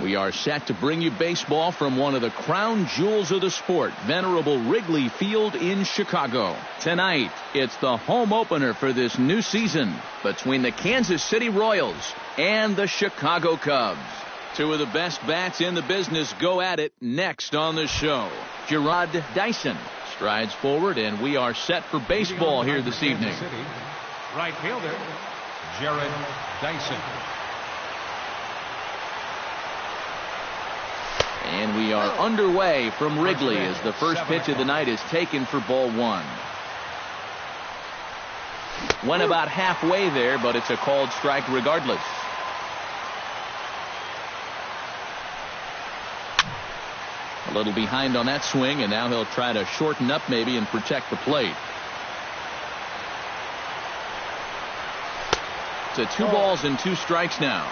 We are set to bring you baseball from one of the crown jewels of the sport, venerable Wrigley Field in Chicago. Tonight, it's the home opener for this new season between the Kansas City Royals and the Chicago Cubs. Two of the best bats in the business go at it next on the show. Gerard Dyson strides forward, and we are set for baseball here this evening. Right fielder, Gerard Dyson. And we are underway from Wrigley as the first pitch of the night is taken for ball one. Went about halfway there, but it's a called strike regardless. A little behind on that swing, and now he'll try to shorten up maybe and protect the plate. It's a 2 balls and 2 strikes now.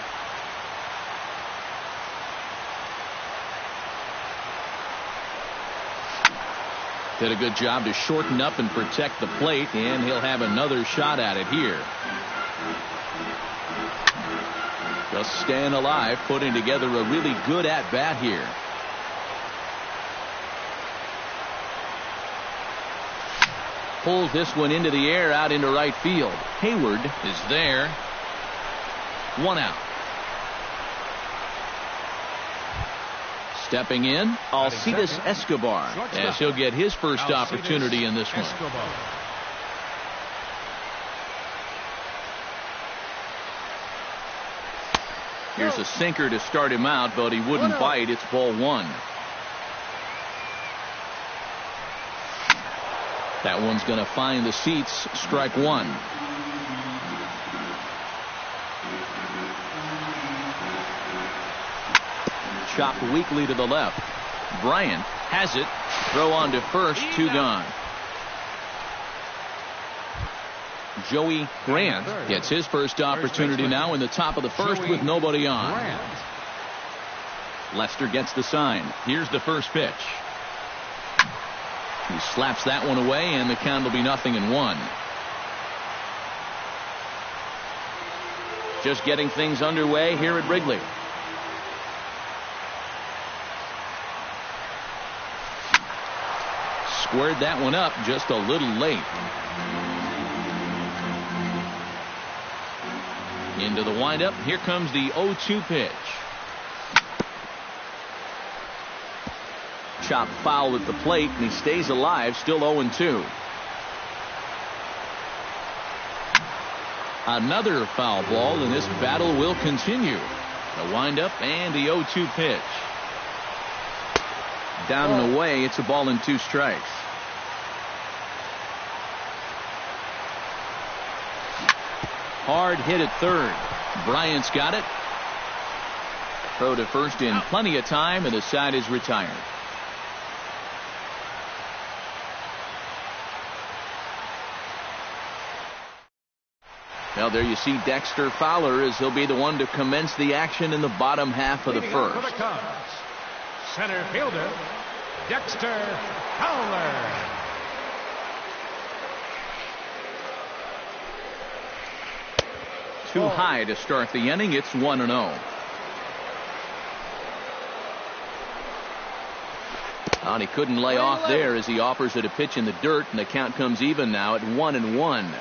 Did a good job to shorten up and protect the plate, and he'll have another shot at it here. Just staying alive, putting together a really good at-bat here. Pulls this one into the air out into right field. Hayward is there. 1 out. Stepping in, Alcides Escobar, as he'll get his first opportunity in this one. Here's a sinker to start him out, but he wouldn't bite. It's ball 1. That one's going to find the seats. Strike 1. Chopped weakly to the left. Bryant has it. Throw on to first. 2 gone. Joey Grant gets his first opportunity now in the top of the first with nobody on. Lester gets the sign. Here's the first pitch. He slaps that one away, and the count will be 0-1. Just getting things underway here at Wrigley. Squared that one up just a little late. Into the windup. Here comes the 0-2 pitch. Chopped foul at the plate, and he stays alive, still 0-2. Another foul ball, and this battle will continue. The windup and the 0-2 pitch. Down and away. It's a ball and 2 strikes. Hard hit at third. Bryant's got it. Throw to first in plenty of time, and the side is retired. Well, there you see Dexter Fowler as he'll be the one to commence the action in the bottom half of the first. For the Cubs, center fielder, Dexter Fowler. Too high to start the inning. It's 1-0. And he couldn't lay off there as he offers it a pitch in the dirt, and the count comes even now at 1-1.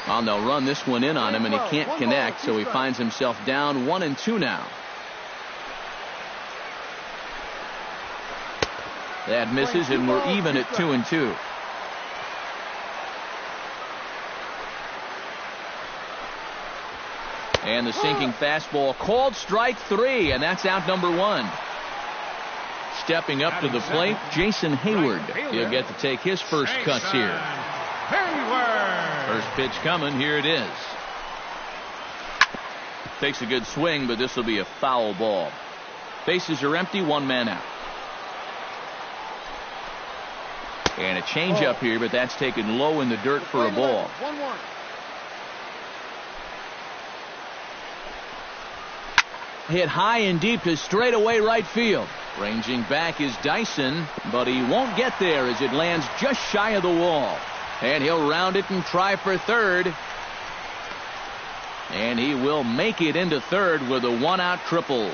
Well, they'll run this one in on him, and he can't connect, so he finds himself down 1-2 now. That misses, and we're even at 2-2. And the sinking fastball called strike 3, and that's out number 1. Stepping up to the plate, Jason Hayward. He'll get to take his first cuts here. First pitch coming. Here it is. Takes a good swing, but this will be a foul ball. Bases are empty, 1 man out. And a changeup here, but that's taken low in the dirt for a ball. 1-1. Hit high and deep to straightaway right field. Ranging back is Dyson, but he won't get there as it lands just shy of the wall. And he'll round it and try for third. And he will make it into third with a one-out triple.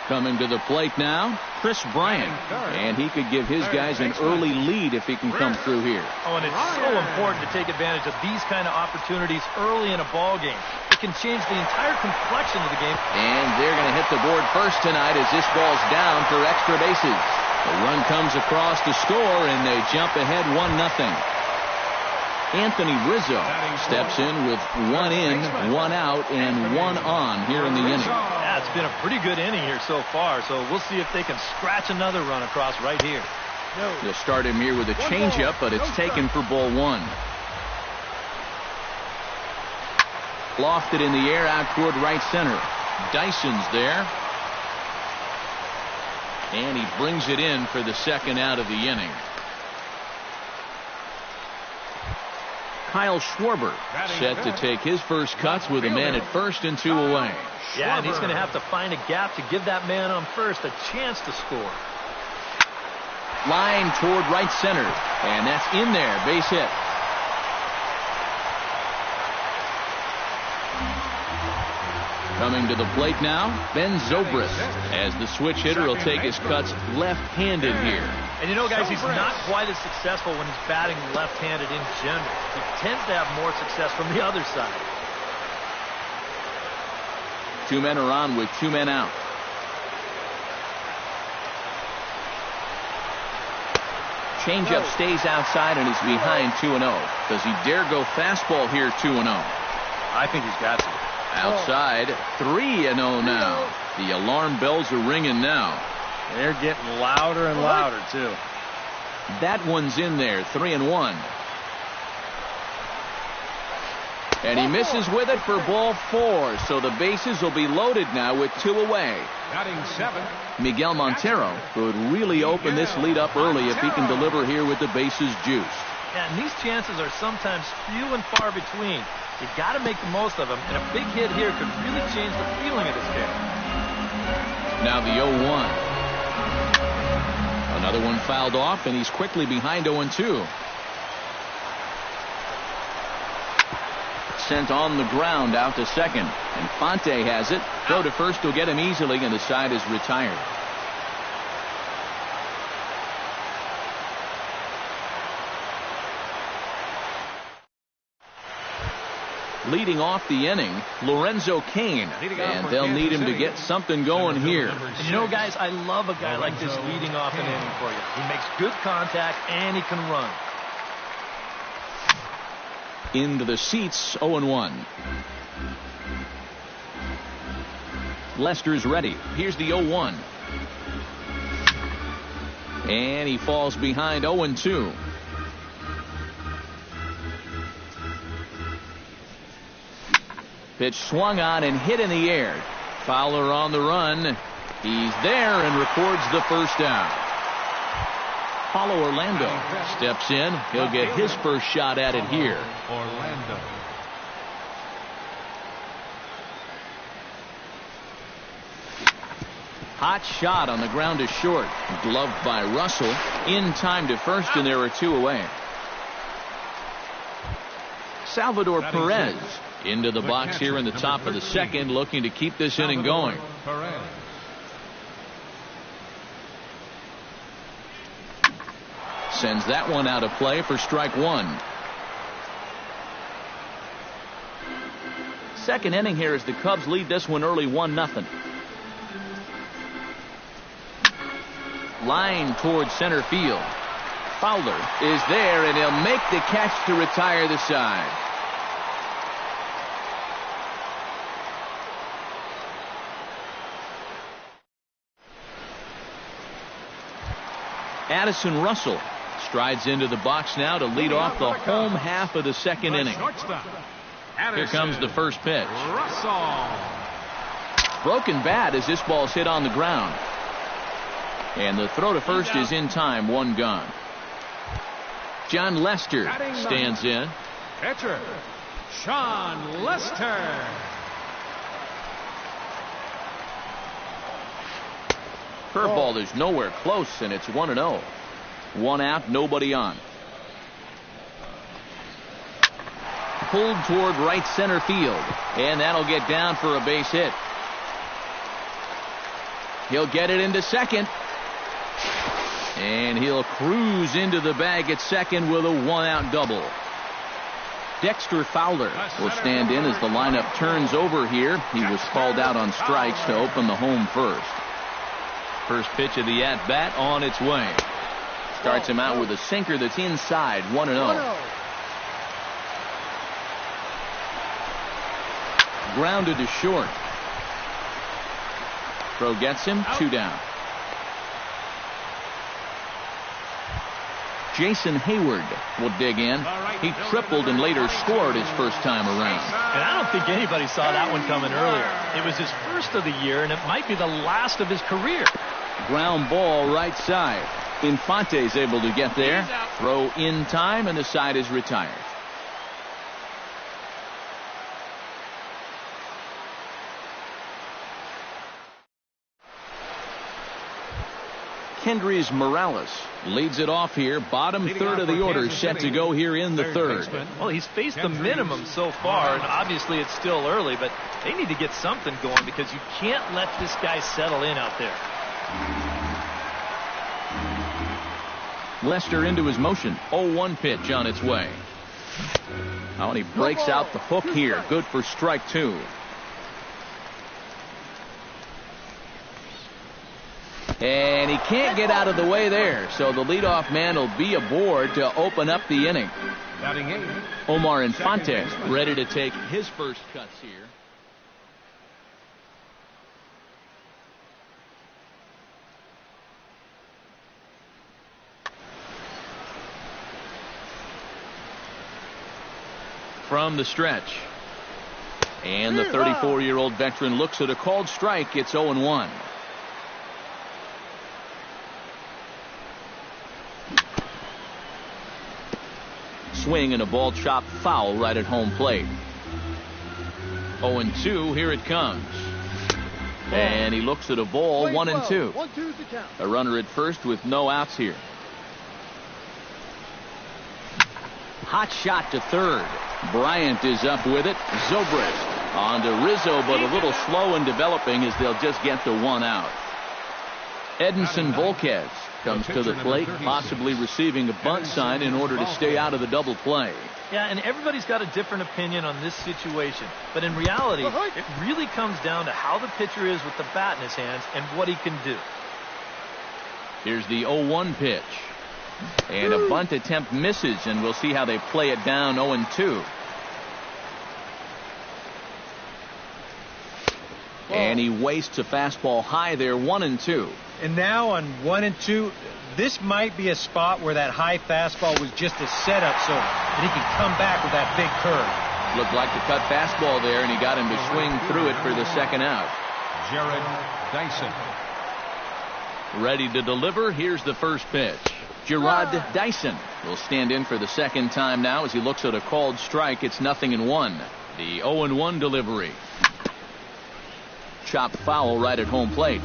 Coming to the plate now, Chris Bryant. And he could give his guys an early lead if he can come through here. Oh, and it's so important to take advantage of these kind of opportunities early in a ball game. It can change the entire complexion of the game. And they're going to hit the board first tonight as this ball's down for extra bases. The run comes across to score, and they jump ahead 1-0. Anthony Rizzo steps in with one in, one out, and one on here in the inning. Yeah, it's been a pretty good inning here so far, so we'll see if they can scratch another run across right here. They'll start him here with a changeup, but it's taken for ball one. Lofted in the air out toward right center. Dyson's there. And he brings it in for the second out of the inning. Kyle Schwarber set to take his first cuts with a man at first and two away. Yeah, and he's going to have to find a gap to give that man on first a chance to score. Line toward right center, and that's in there. Base hit. Coming to the plate now, Ben Zobrist. As the switch hitter, he'll take his cuts left-handed here. And you know, guys, he's not quite as successful when he's batting left-handed in general. He tends to have more success from the other side. Two men are on with two men out. Changeup stays outside and is behind 2-0. Does he dare go fastball here 2-0? I think he's got to. Outside, 3-0 now. The alarm bells are ringing now. They're getting louder and louder, too. That one's in there, 3-1. And he misses with it for ball 4. So the bases will be loaded now with two away. Batting 7. Miguel Montero could really open this lead up early if he can deliver here with the bases juiced. Yeah, and these chances are sometimes few and far between. You got to make the most of them, and a big hit here could really change the feeling of this game. Now the 0-1. Another one fouled off, and he's quickly behind 0-2. Sent on the ground out to second, and Fonte has it. Throw to first will get him easily, and the side is retired. Leading off the inning, Lorenzo Cain, and they'll need him to get something going here. And you know, guys, I love a guy like this leading off an inning for you. He makes good contact, and he can run. Into the seats, 0-1. Lester's ready. Here's the 0-1. And he falls behind 0-2. Pitch swung on and hit in the air. Fowler on the run. He's there and records the first out. Paulo Orlando steps in. He'll get his first shot at it here. Orlando. Hot shot on the ground to short. Gloved by Russell. In time to first, and there are two away. Salvador Perez into the box here in the top of the second, looking to keep this inning going. Sends that one out of play for strike one. Second inning here as the Cubs lead this one early 1-0. Line towards center field. Fowler is there, and he'll make the catch to retire the side. Addison Russell strides into the box now to lead off the home half of the second inning. Here comes the first pitch. Broken bat as this ball's hit on the ground. And the throw to first is in time, one gone. John Lester stands in. Pitcher, Sean Lester. Curveball is nowhere close, and it's 1-0. One out, nobody on. pulled toward right center field. And that'll get down for a base hit. He'll get it into second. And he'll cruise into the bag at second with a one-out double. Dexter Fowler will stand in as the lineup turns over here. He was called out on strikes to open the home first. First pitch of the at-bat on its way. Starts him out with a sinker that's inside, 1-0. Grounded to short. Throw gets him, 2 down. Jason Hayward will dig in. He tripled and later scored his first time around. And I don't think anybody saw that one coming earlier. It was his first of the year, and it might be the last of his career. Ground ball right side. Infante's able to get there. Throw in time, and the side is retired. Kendrys Morales leads it off here. Bottom third of the order set to go here in the third. Well, he's faced the minimum so far, and obviously it's still early, but they need to get something going because you can't let this guy settle in out there. Lester into his motion. 0-1 pitch on its way. Oh, and he breaks out the hook here. Good for strike 2. And he can't get out of the way there, so the leadoff man will be aboard to open up the inning. Omar Infante ready to take his first cuts here. From the stretch. And the 34-year-old veteran looks at a called strike. It's 0-1. Swing and a ball chopped foul right at home plate. 0-2. Here it comes. And he looks at a ball. 1-2. A runner at first with no outs here. Hot shot to third. Bryant is up with it. Zobrist on to Rizzo, but a little slow in developing as they'll just get the 1 out. Edinson Volquez comes to the plate, possibly receiving a bunt sign in order to stay out of the double play. Yeah, and everybody's got a different opinion on this situation. But in reality, it really comes down to how the pitcher is with the bat in his hands and what he can do. Here's the 0-1 pitch. And a bunt attempt misses, and we'll see how they play it down. 0-2. And he wastes a fastball high there. 1-2. And now on 1-2, this might be a spot where that high fastball was just a setup so that he can come back with that big curve. Looked like the cut fastball there, and he got him to swing through it for the second out. Jared Dyson. Ready to deliver. Here's the first pitch. Gerard Dyson will stand in for the second time now as he looks at a called strike. It's 0-1. The 0-1 delivery. Chopped foul right at home plate.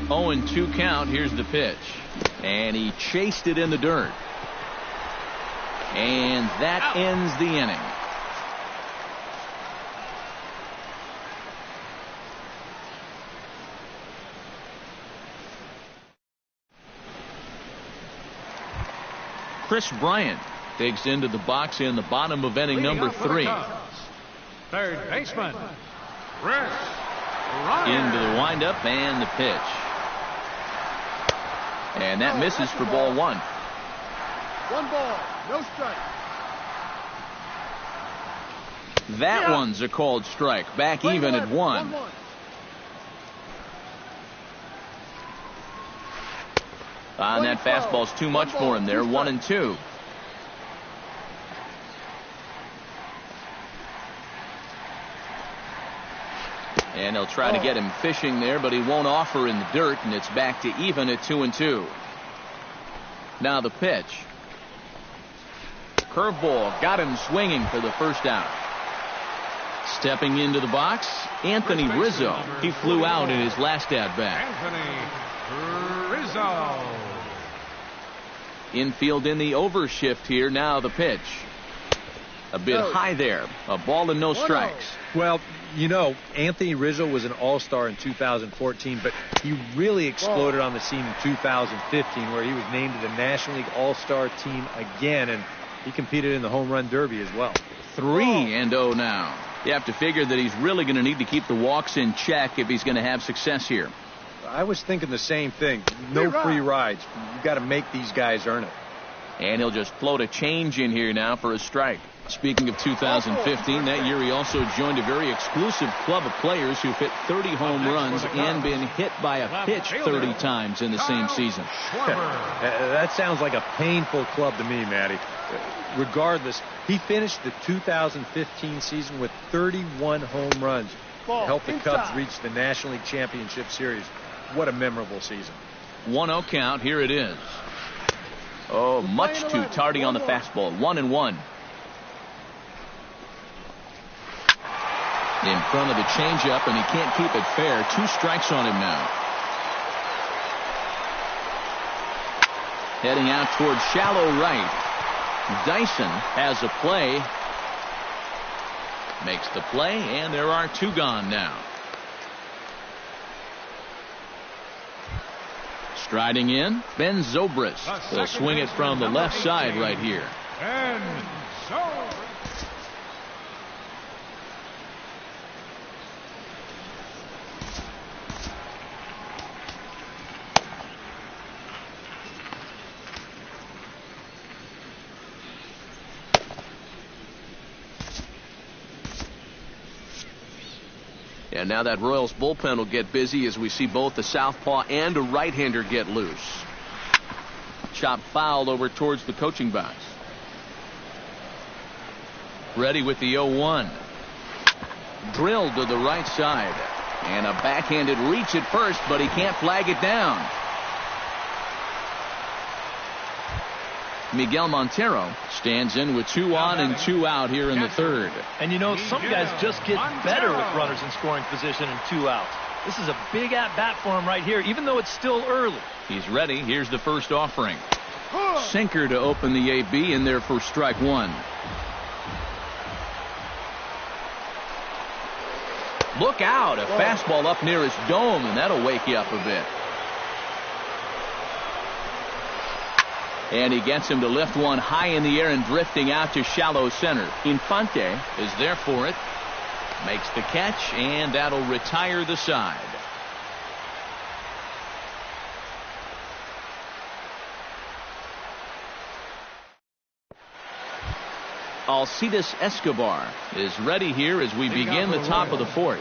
0-2 count. Here's the pitch. And he chased it in the dirt. And that ends the inning. Chris Bryant digs into the box in the bottom of inning number 3. Third baseman, Chris Bryant. Into the windup and the pitch. And that misses for ball 1. 1 ball, no strike. That one's a called strike. Back even at 1. And that fastball's too much for him there. 1-2. And they'll try to get him fishing there, but he won't offer in the dirt, and it's back to even at 2-2. Now the pitch. Curveball got him swinging for the first out. Stepping into the box, Anthony Rizzo. He flew out in his last at bat. Anthony Rizzo. Infield in the overshift here. Now the pitch. A bit high there. A ball and no strikes. Well, you know, Anthony Rizzo was an all-star in 2014, but he really exploded on the scene in 2015, where he was named to the National League All-Star team again, and he competed in the Home Run Derby as well. 3-0 now. You have to figure that he's really going to need to keep the walks in check if he's going to have success here. I was thinking the same thing. No free rides. You've got to make these guys earn it. And he'll just float a change in here now for a strike. Speaking of 2015, that year he also joined a very exclusive club of players who've hit 30 home runs and been hit by a pitch 30 times in the same season. That sounds like a painful club to me, Matty. Regardless, he finished the 2015 season with 31 home runs to help the Cubs reach the National League Championship Series. What a memorable season. 1-0 count. Here it is. Oh, much too tardy on the fastball. 1-1. In front of the changeup, and he can't keep it fair. 2 strikes on him now. Heading out towards shallow right. Dyson has a play. Makes the play, and there are 2 gone now. Striding in, Ben Zobrist will swing it from the left side right here. Ben Zobrist. And now that Royals bullpen will get busy as we see both the southpaw and a right-hander get loose. Chop foul over towards the coaching box. Ready with the 0-1. Drilled to the right side. And a backhanded reach at first, but he can't flag it down. Miguel Montero stands in with 2 on and 2 out here in the third. And you know, some guys just get better with runners in scoring position and 2 outs. This is a big at-bat for him right here, even though it's still early. He's ready. Here's the first offering. Sinker to open the AB in there for strike 1. Look out. A fastball up near his dome, and that'll wake you up a bit. And he gets him to lift one high in the air and drifting out to shallow center. Infante is there for it. Makes the catch, and that'll retire the side. Alcides Escobar is ready here as we begin the top of the 4th.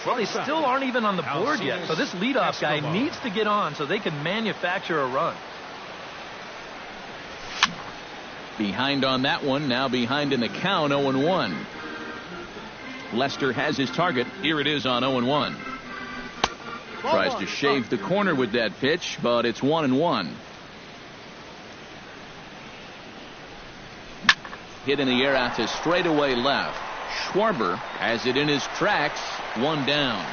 Well, they still aren't even on the board yet, so this leadoff guy needs to get on so they can manufacture a run. Behind on that one, now behind in the count, 0-1. Lester has his target. Here it is on 0-1. Tries to shave the corner with that pitch, but it's 1-1. Hit in the air out to straightaway left. Schwarber has it in his tracks. 1 down.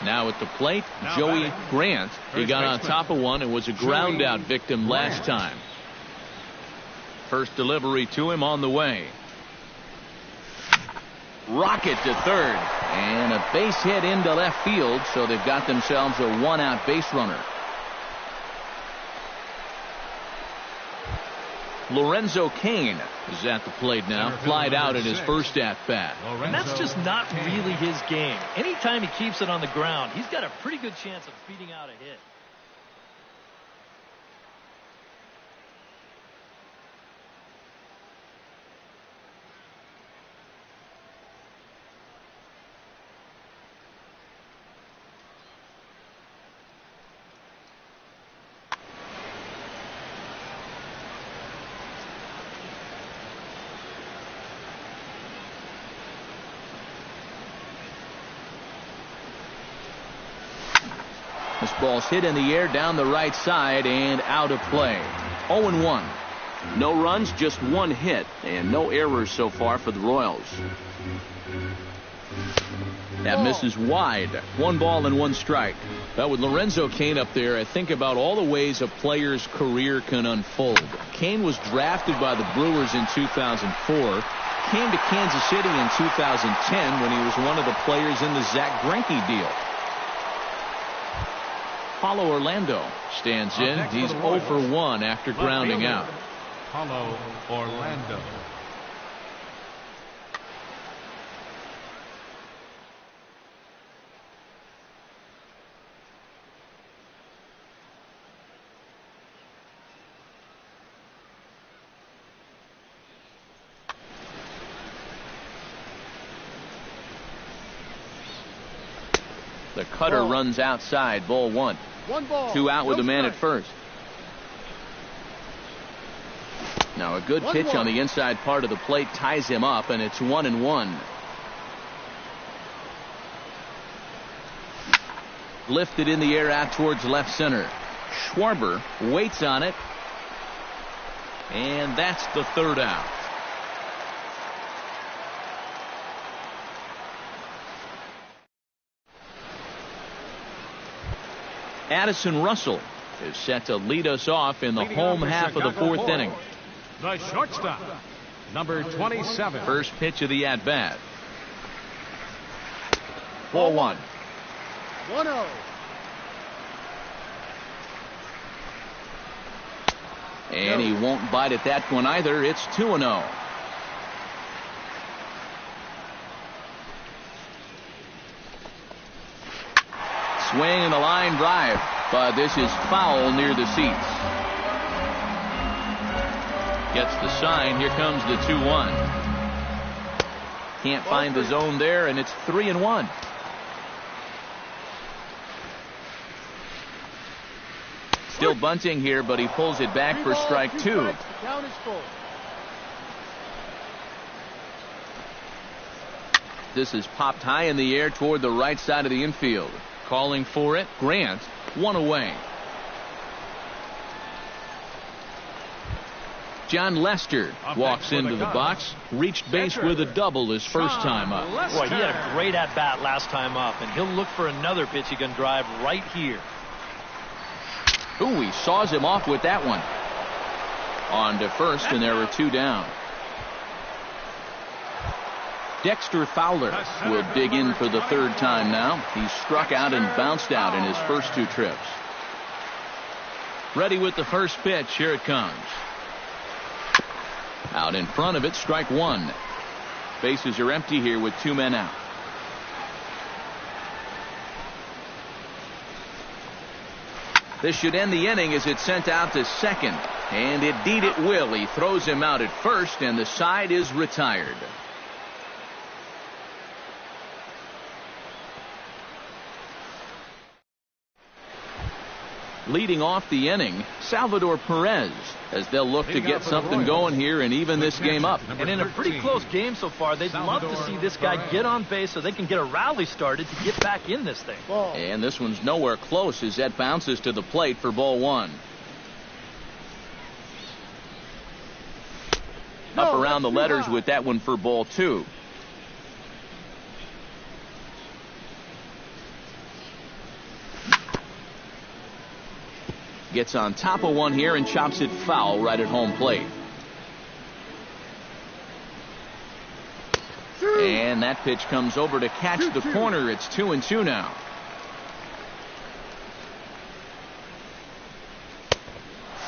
Now at the plate, Joey Grant. He got on top of one and was a ground out victim last time. First delivery to him on the way. Rocket to third. And a base hit into left field, so they've got themselves a 1-out base runner. Lorenzo Cain is at the plate now. Flied out in his first at-bat. And that's just not really his game. Anytime he keeps it on the ground, he's got a pretty good chance of beating out a hit. This ball's hit in the air down the right side and out of play. 0-1. No runs, just 1 hit, and no errors so far for the Royals. That misses wide. 1 ball and 1 strike. Well, with Lorenzo Cain up there, I think about all the ways a player's career can unfold. Cain was drafted by the Brewers in 2004, came to Kansas City in 2010 when he was one of the players in the Zach Greinke deal. Paulo Orlando stands in. He's 0 for 1 after grounding out. Paulo Orlando. The cutter runs outside. Ball 1. 1 ball. 2 out with No a man strike. at first. Now a good pitch 1-1. on the inside part of the plate ties him up, and it's 1-1. Lifted in the air out towards left center. Schwarber waits on it, and that's the 3rd out. Addison Russell is set to lead us off in the home half of the 4th inning. The shortstop, number 27. First pitch of the at-bat. Ball 1. 1-0. And he won't bite at that one either. It's 2-0. Swing and a line drive, but this is foul near the seats. Gets the sign. Here comes the 2-1. Can't find the zone there, and it's 3-1. Still bunting here, but he pulls it back for strike 2. The count is full. This is popped high in the air toward the right side of the infield. Calling for it, Grant, 1 away. John Lester walks into the box, reached base with a double his first time up. Boy, he had a great at-bat last time up, and he'll look for another pitch he can drive right here. Ooh, he saws him off with that one. On to first, and there are 2 down. Dexter Fowler will dig in for the 3rd time now. He struck out and bounced out in his first 2 trips. Ready with the first pitch. Here it comes. Out in front of it, strike 1. Bases are empty here with 2 men out. This should end the inning as it's sent out to second. And indeed it will. He throws him out at first, and the side is retired. Leading off the inning, Salvador Perez, as they'll look to get something going here and even this game up. And in a pretty close game so far, they'd love to see this guy get on base so they can get a rally started to get back in this thing. And this one's nowhere close as that bounces to the plate for ball 1. Up around the letters with that one for ball 2. Gets on top of one here and chops it foul right at home plate. And that pitch comes over to catch the corner. It's 2-2 now.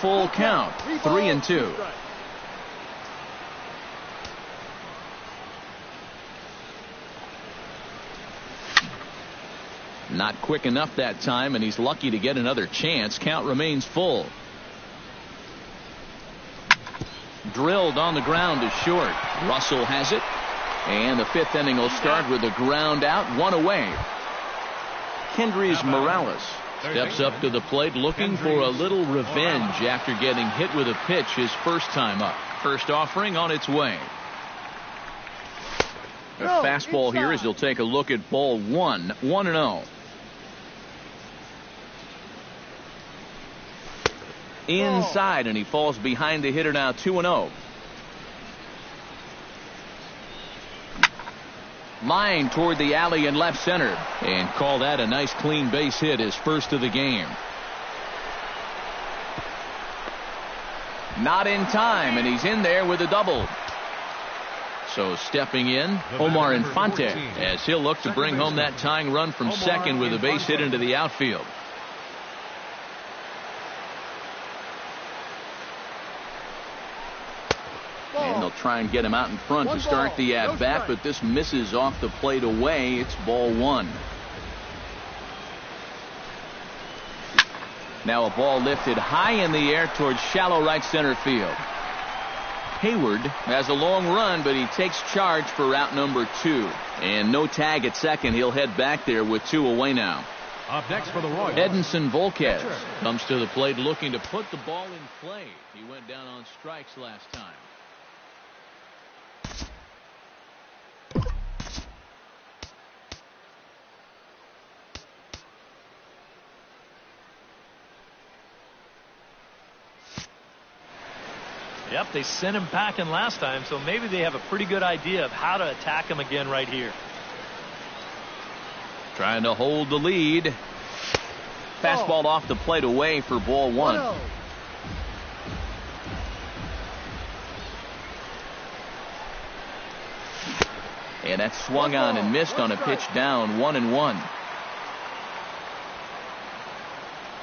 Full count, 3-2. Not quick enough that time, and he's lucky to get another chance. Count remains full. Drilled on the ground is short. Russell has it. And the 5th inning will start with a ground out, 1 away. Kendrys Morales steps up to the plate looking for a little revenge after getting hit with a pitch his first time up. First offering on its way. A fastball here as he'll take a look at ball 1, 1-0. Inside, and he falls behind the hitter now, 2-0. Line toward the alley in left center. And call that a nice clean base hit, his first of the game. Not in time, and he's in there with a double. So stepping in, Omar Infante, as he'll look to bring home that tying run from second with a base hit into the outfield. And they'll try and get him out in front to start the at-bat, but this misses off the plate away. It's ball one. Now a ball lifted high in the air towards shallow right center field. Hayward has a long run, but he takes charge for route number 2. And no tag at second. He'll head back there with 2 away now. Up next for the Royals, Edinson Volquez comes to the plate looking to put the ball in play. He went down on strikes last time. Yep, they sent him packing last time, so maybe they have a pretty good idea of how to attack him again right here. Trying to hold the lead. Fastball off the plate away for ball one. And that's swung on and missed on a pitch down, 1-1.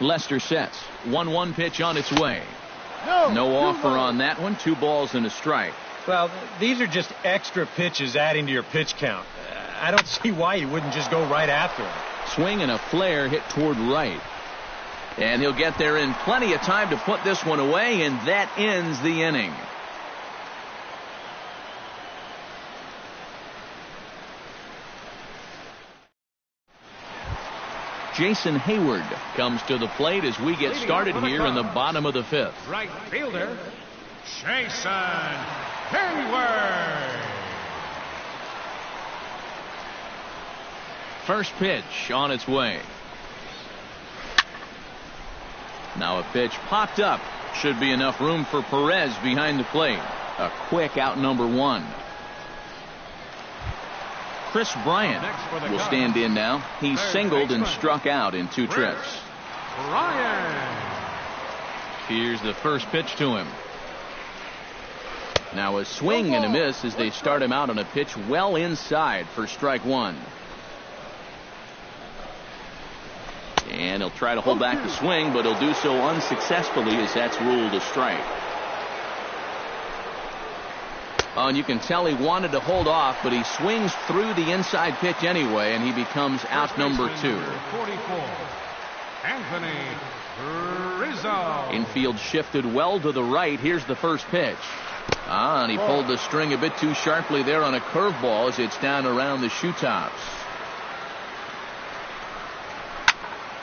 Lester sets. 1-1 pitch on its way. No offer on that one. 2 balls and a strike. Well, these are just extra pitches adding to your pitch count. I don't see why you wouldn't just go right after him. Swing and a flare hit toward right. And he'll get there in plenty of time to put this one away, and that ends the inning. Jason Hayward comes to the plate as we get started here in the bottom of the 5th. right fielder, Jason Hayward. First pitch on its way. Now a pitch popped up. Should be enough room for Perez behind the plate. A quick out number 1. Chris Bryant will stand in now. He's singled and struck out in 2 trips. Here's the first pitch to him. Now a swing and a miss as they start him out on a pitch well inside for strike 1. And he'll try to hold back the swing, but he'll do so unsuccessfully as that's ruled a strike. Oh, and you can tell he wanted to hold off, but he swings through the inside pitch anyway, and he becomes out number 2. 44, Anthony Rizzo. Infield shifted well to the right. Here's the first pitch. And he pulled the string a bit too sharply there on a curveball as it's down around the shoe tops.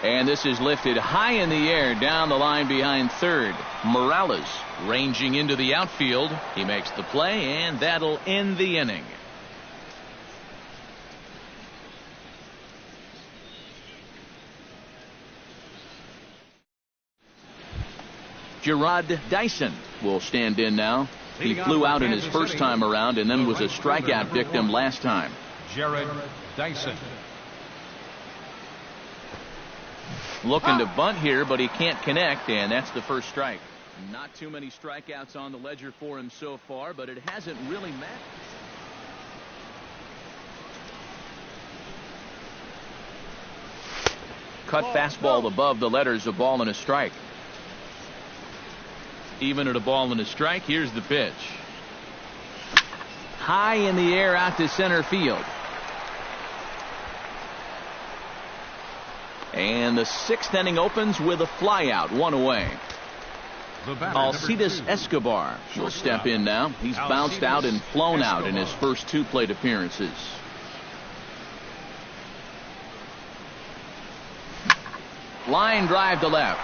And this is lifted high in the air down the line behind third. Morales ranging into the outfield. He makes the play, and that'll end the inning. Gerard Dyson will stand in now. He flew out in his first time around and then was a strikeout victim last time. Gerard Dyson. Looking to bunt here, but he can't connect, and that's the first strike. Not too many strikeouts on the ledger for him so far, but it hasn't really mattered. Cut fastball above the letters, a ball and a strike. Even at a ball and a strike, here's the pitch. High in the air out to center field. And the 6th inning opens with a flyout, 1 away. Alcides Escobar will step in now. He's bounced out and flown out in his first 2 plate appearances. Line drive to left.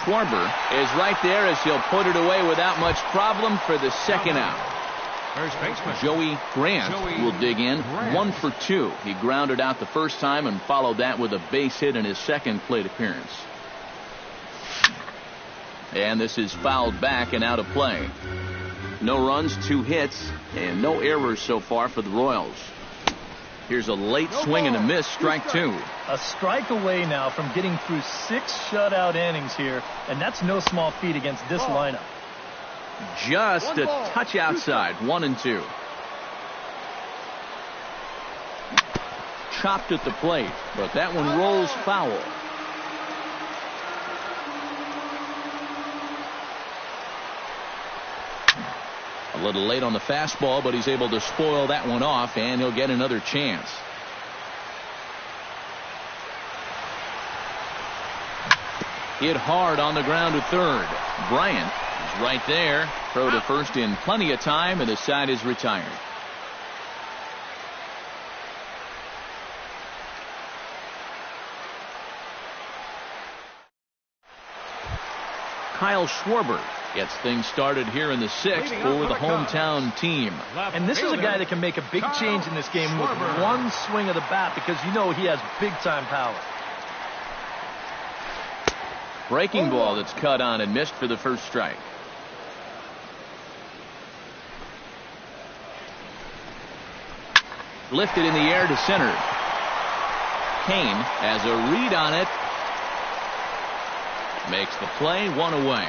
Schwarber is right there as he'll put it away without much problem for the 2nd out. First baseman Joey Grant will dig in. 1 for 2. He grounded out the first time and followed that with a base hit in his 2nd plate appearance. And this is fouled back and out of play. No runs, 2 hits, and no errors so far for the Royals. Here's a late swing and a miss, strike 2. A strike away now from getting through 6 shutout innings here, and that's no small feat against this lineup. Just a touch outside, 1-2. Chopped at the plate, but that one rolls foul. A little late on the fastball, but he's able to spoil that one off, and he'll get another chance. Hit hard on the ground to third. Bryant is right there. Throw to first in plenty of time, and the side is retired. Kyle Schwarber gets things started here in the 6th for the hometown team. And this is a guy that can make a big change in this game with one swing of the bat, because you know he has big-time power. Breaking ball that's cut on and missed for the first strike. Lifted in the air to center. Kane has a read on it. Makes the play, 1 away.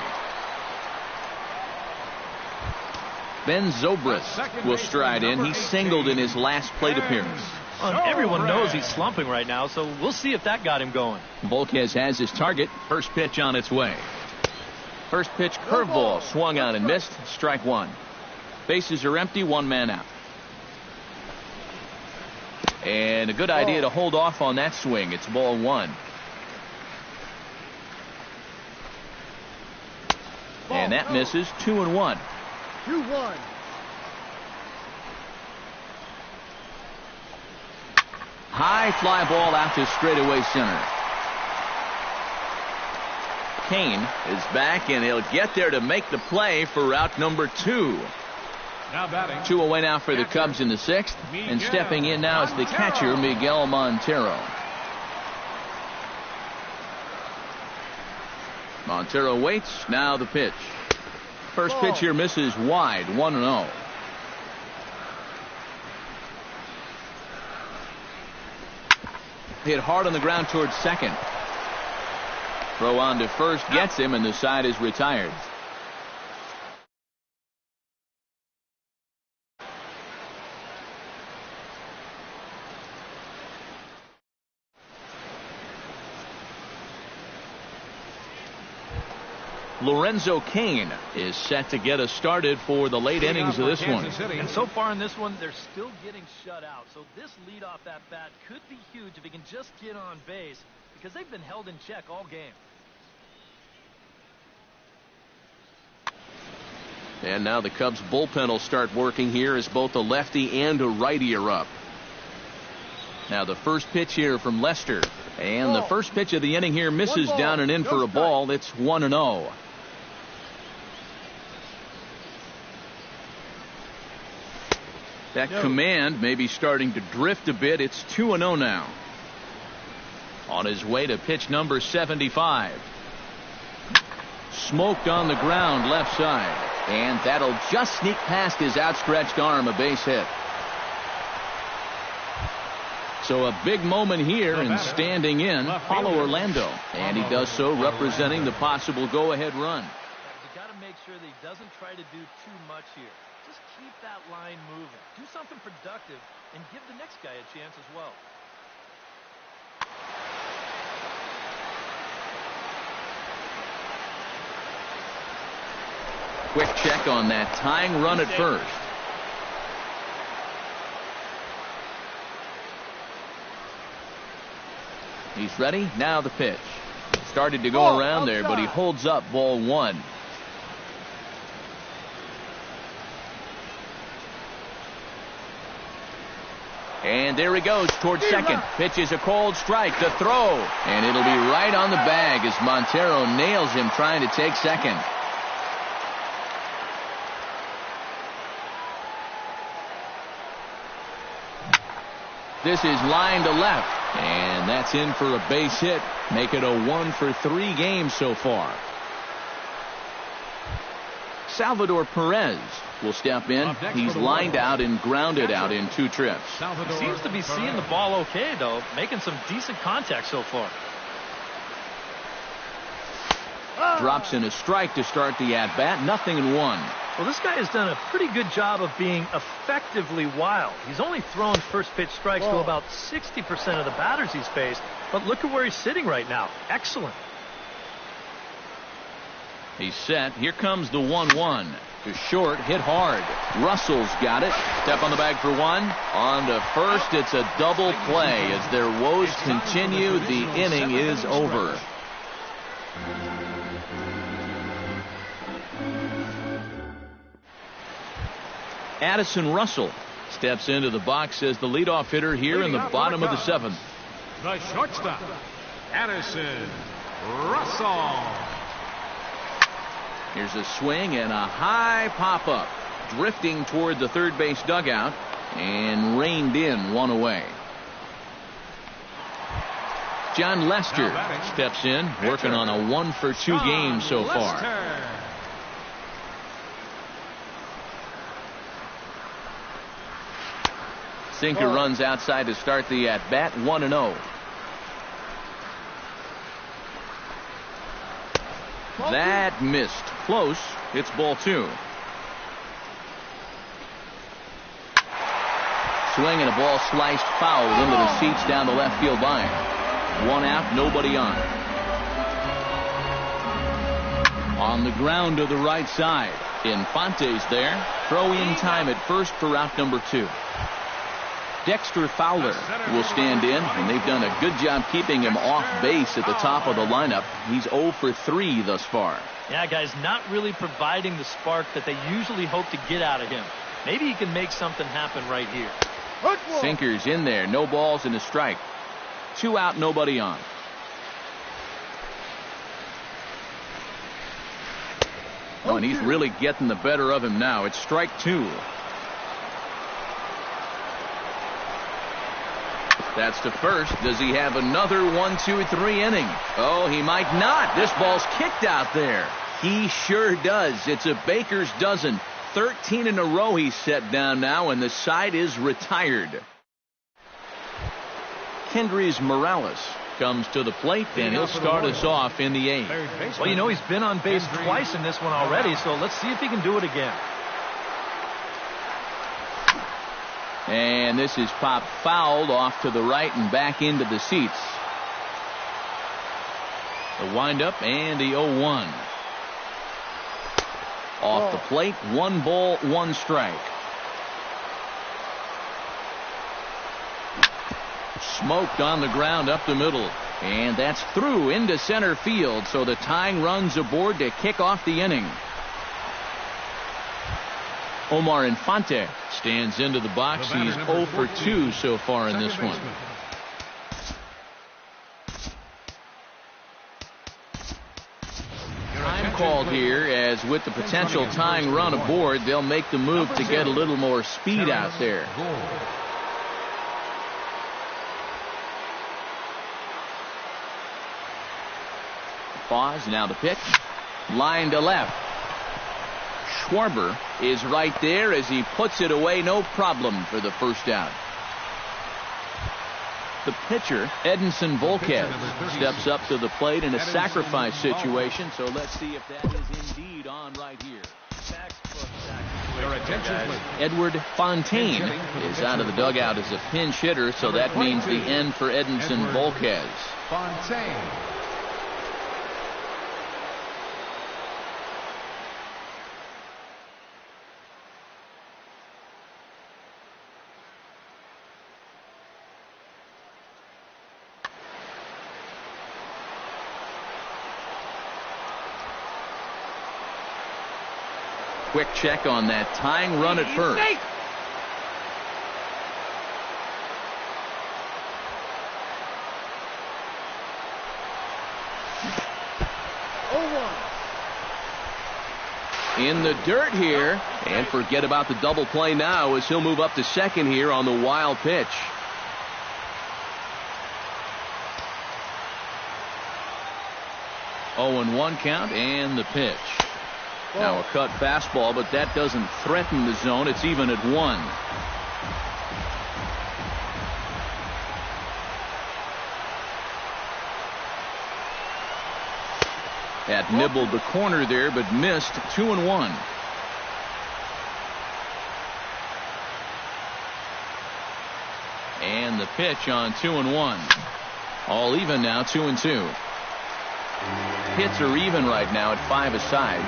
Ben Zobrist will stride in. He singled in his last plate appearance. Everyone knows he's slumping right now, so we'll see if that got him going. Volquez has his target. First pitch on its way. First pitch curveball swung on and missed. Strike 1. Bases are empty. 1 man out. And a good idea to hold off on that swing. It's ball 1. And that misses. 2-1. 2-1. High fly ball out to straightaway center. Kane is back, and he'll get there to make the play for out number 2. Now batting. 2 away now for the Cubs in the 6th. And stepping in now is the catcher, Miguel Montero. Montero waits. Now the pitch. First pitch here misses wide. 1-0. Hit hard on the ground towards second. Throw on to first gets him, and the side is retired. Lorenzo Cain is set to get us started for the late innings of this one. And so far in this one, they're still getting shut out. So this leadoff at bat could be huge if he can just get on base, because they've been held in check all game. And now the Cubs bullpen will start working here as both a lefty and a righty are up. Now the first pitch here from Lester. And the first pitch of the inning here misses down and in for a ball. It's 1-0. That command may be starting to drift a bit. It's 2-0 now. On his way to pitch number 75. Smoked on the ground left side. And that'll just sneak past his outstretched arm, a base hit. So a big moment here, and standing in, Paulo Orlando. And he does so representing the possible go-ahead run. You got to make sure that he doesn't try to do too much here. Just keep that line moving. Do something productive and give the next guy a chance as well. Quick check on that tying run at first. He's ready. Now the pitch. Started to go around there, but he holds up ball 1. And there he goes towards second. Pitch is a cold strike to throw. And it'll be right on the bag as Montero nails him trying to take second. This is line to left. And that's in for a base hit. Make it a 1-for-3 game so far. Salvador Perez will step in. He's lined out and grounded out in 2 trips. He seems to be seeing the ball okay, though, making some decent contact so far. Drops in a strike to start the at-bat. 0-1. Well, this guy has done a pretty good job of being effectively wild. He's only thrown first pitch strikes to about 60% of the batters he's faced, but look at where he's sitting right now. Excellent. He's set. Here comes the 1-1. To short, hit hard. Russell's got it. Step on the bag for 1. On to first. It's a double play. As their woes continue, the inning is over. Addison Russell steps into the box as the leadoff hitter here in the bottom of the 7th. The shortstop, Addison Russell. Here's a swing and a high pop-up. Drifting toward the third base dugout and reined in 1 away. John Lester steps in, working on a 1-for-2 game so far. Sinker runs outside to start the at-bat. 1-0. That missed. Close. It's ball 2. Swing and a ball sliced foul into the seats down the left field line. 1 out, nobody on. On the ground to the right side. Infante's there. Throw in time at first for out number 2. Dexter Fowler will stand in, and they've done a good job keeping him off base at the top of the lineup. He's 0 for 3 thus far. Yeah, guys, not really providing the spark that they usually hope to get out of him. Maybe he can make something happen right here. Sinker's in there. No balls and a strike. 2 out, nobody on. Oh, and he's really getting the better of him now. It's strike 2. That's to first. Does he have another 1, 2, 3 inning? Oh, he might not. This ball's kicked out there. He sure does. It's a baker's dozen. 13 in a row he's set down now, and the side is retired. Kendrys Morales comes to the plate, and he'll start us off in the 8th. Well, you know, he's been on base twice in this one already, so let's see if he can do it again. And this is popped fouled off to the right and back into the seats. The windup and the 0-1. Off the plate, 1 ball, 1 strike. Smoked on the ground up the middle. And that's through into center field, so the tying run's aboard to kick off the inning. Omar Infante stands into the box. He's 0 for 2 so far in this one. Time called here, as with the potential tying run aboard, they'll make the move to get a little more speed out there. Pause, now the pitch. Line to left. Schwarber is right there as he puts it away, no problem for the first out. The pitcher, Edinson Volquez, steps up to the plate in a sacrifice situation, so let's see if that is indeed on right here. Your attention, please. Edward Fontaine is out of the dugout as a pinch hitter, so that means the end for Edinson Volquez. Fontaine. Quick check on that tying run at first. In the dirt here, and forget about the double play now as he'll move up to second here on the wild pitch. Oh, and 1 count and the pitch. Now a cut fastball, but that doesn't threaten the zone. It's even at 1. That nibbled the corner there, but missed. 2-1. And the pitch on 2-1. All even now, 2-2. Hits are even right now at 5 aside.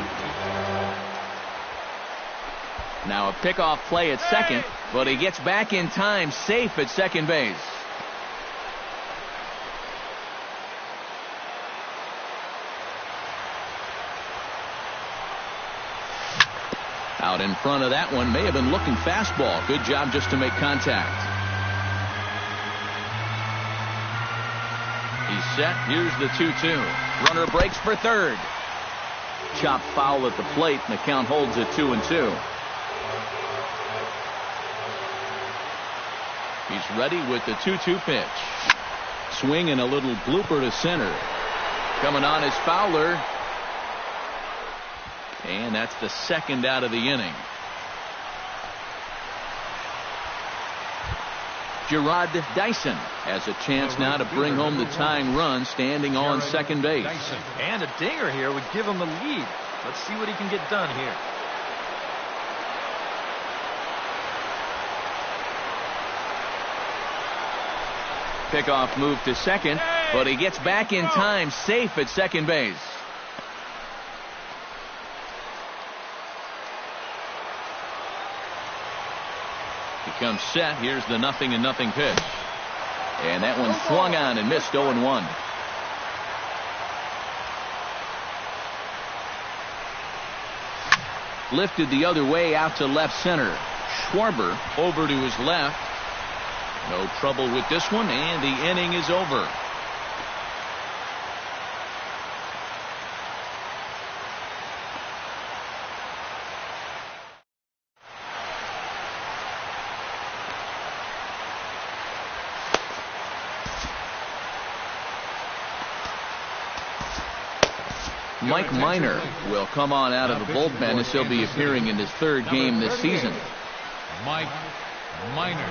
Now a pickoff play at second, but he gets back in time, safe at second base. Out in front of that one, may have been looking fastball. Good job just to make contact. He's set. Here's the 2-2. Runner breaks for third. Chopped foul at the plate, and the count holds at 2-2. He's ready with the 2-2 pitch. Swing and a little blooper to center. Coming on is Fowler. And that's the second out of the inning. Gerard Dyson has a chance now to bring home the tying run, standing on second base. And a dinger here would give him the lead. Let's see what he can get done here. Pickoff move to second, but he gets back in time, safe at second base. He comes set. Here's the 0-0 pitch. And that one swung on and missed. 0-1. Lifted the other way out to left center. Schwarber over to his left. No trouble with this one, and the inning is over. Mike Minor will come on out of the bullpen as he'll be appearing in his third game this season. Mike Minor,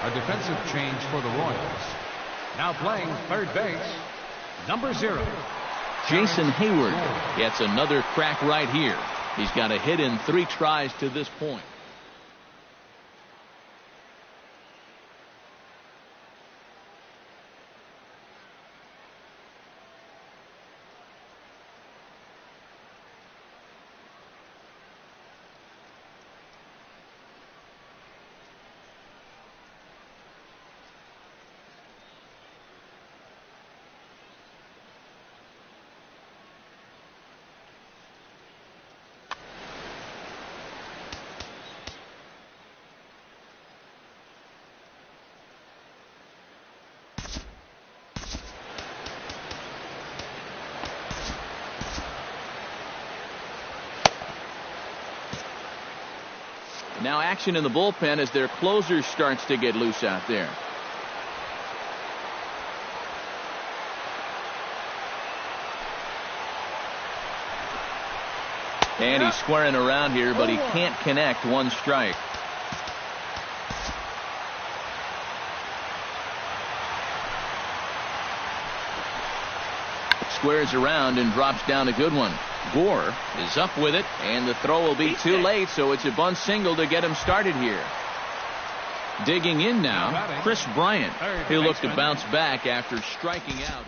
a defensive change for the Royals. Now playing third base, number 0. Jason Hayward gets another crack right here. He's got a hit in 3 tries to this point. Now action in the bullpen as their closer starts to get loose out there. And he's squaring around here, but he can't connect. 1 strike. Squares around and drops down a good one. Gore is up with it, and the throw will be too late, so it's a bunt single to get him started here. Digging in now, Chris Bryant. He'll look to bounce back after striking out.